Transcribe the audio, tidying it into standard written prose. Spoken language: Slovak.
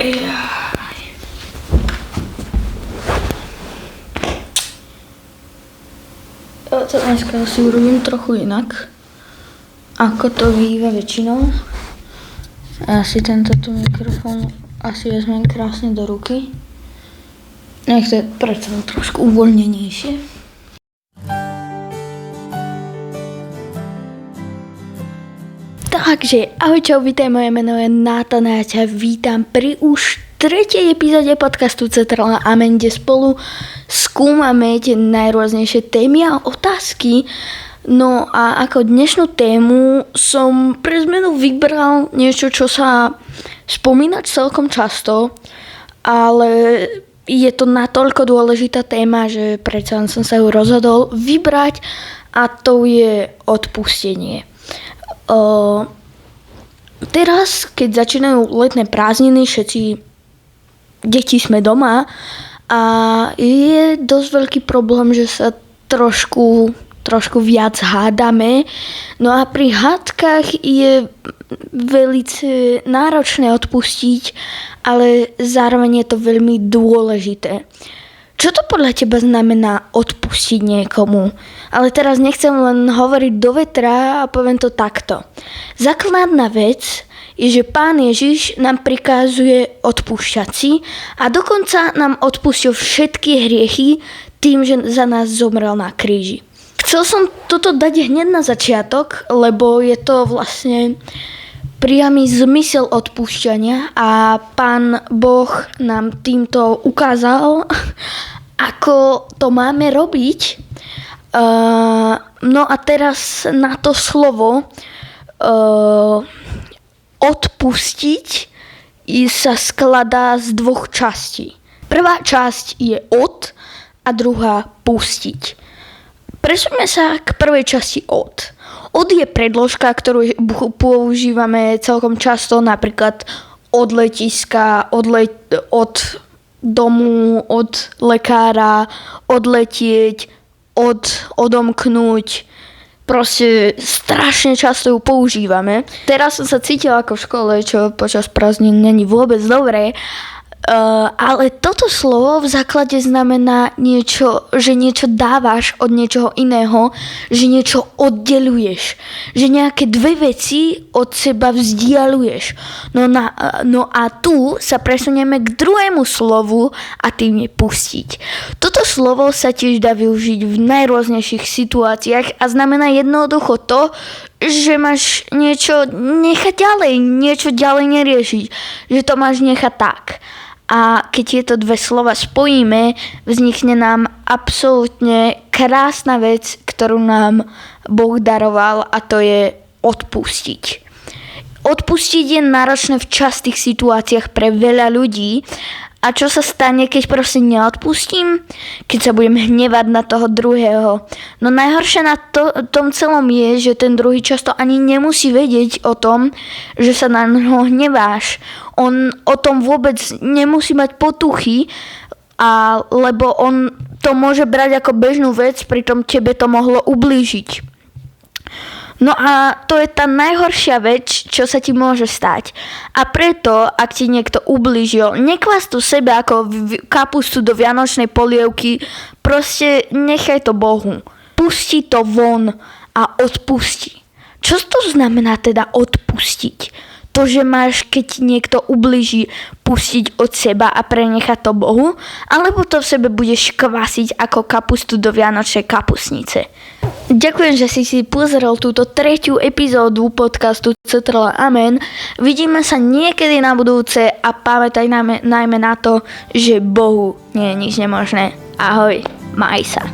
To dneska si urobím trochu inak, ako to býva väčšinou. Ja si tento mikrofón asi vezmem krásne do ruky. Nech to je predsa trošku uvoľnenejšie. Takže, ahoj čau, vítaj, moje meno je Nathan a ja ťa vítam pri už 3. epizóde podcastu Centrálna Amen, kde spolu skúmame tie najrôznejšie témy a otázky. No a ako dnešnú tému som pre zmenu vybral niečo, čo sa spomína celkom často, ale je to natoľko dôležitá téma, že predsa som sa ju rozhodol vybrať, a to je odpustenie. Teraz, keď začínajú letné prázdniny, všetci deti sme doma a je dosť veľký problém, že sa trošku viac hádame. No a pri hádkach je veľmi náročné odpustiť, ale zároveň je to veľmi dôležité. Čo to podľa teba znamená odpustiť niekomu? Ale teraz nechcem len hovoriť do vetra a poviem to takto. Základná vec je, že Pán Ježiš nám prikazuje odpúšťať si a dokonca nám odpustil všetky hriechy tým, že za nás zomrel na kríži. Chcel som toto dať hneď na začiatok, lebo je to vlastne priamy zmysel odpúšťania a Pán Boh nám týmto ukázal, ako to máme robiť. No a teraz na to slovo odpustiť sa skladá z dvoch častí. Prvá časť je od a druhá pustiť. Presuňme sa k prvej časti od. Od je predložka, ktorú používame celkom často, napríklad od letiska, od domu, od lekára, odletieť, odomknúť. Proste strašne často ju používame. Teraz som sa cítila ako v škole, čo počas prázdnin není vôbec dobré. Ale toto slovo v základe znamená niečo, že niečo dávaš od niečoho iného, že niečo oddeľuješ, že nejaké dve veci od seba vzdialuješ. No a tu sa presunieme k druhému slovu a tým je pustiť. Toto slovo sa tiež dá využiť v najrôznejších situáciách a znamená jednoducho to, že máš niečo nechať ďalej, niečo ďalej neriešiť, že to máš nechať tak. A keď tieto dve slova spojíme, vznikne nám absolútne krásna vec, ktorú nám Boh daroval, a to je odpustiť. Odpustiť je náročné v častých situáciách pre veľa ľudí. A čo sa stane, keď proste neodpustím? Keď sa budem hnevať na toho druhého. No najhoršie na tom celom je, že ten druhý často ani nemusí vedieť o tom, že sa na neho hneváš. On o tom vôbec nemusí mať potuchy, lebo on to môže brať ako bežnú vec, pritom tebe to mohlo ublížiť. No a to je tá najhoršia vec, čo sa ti môže stať. A preto, ak ti niekto ublížil, nekvás to sebe ako kapustu do vianočnej polievky, proste nechaj to Bohu. Pusti to von a odpusti. Čo to znamená teda odpustiť? To, že máš, keď ti niekto ublíži, pustiť od seba a prenechať to Bohu, alebo to v sebe budeš kvasiť ako kapustu do vianočnej kapustnice. Ďakujem, že si pozrel túto 3. epizódu podcastu Centrálna Amen. Vidíme sa niekedy na budúce a pamätaj najmä na to, že Bohu nie je nič nemožné. Ahoj, maj sa.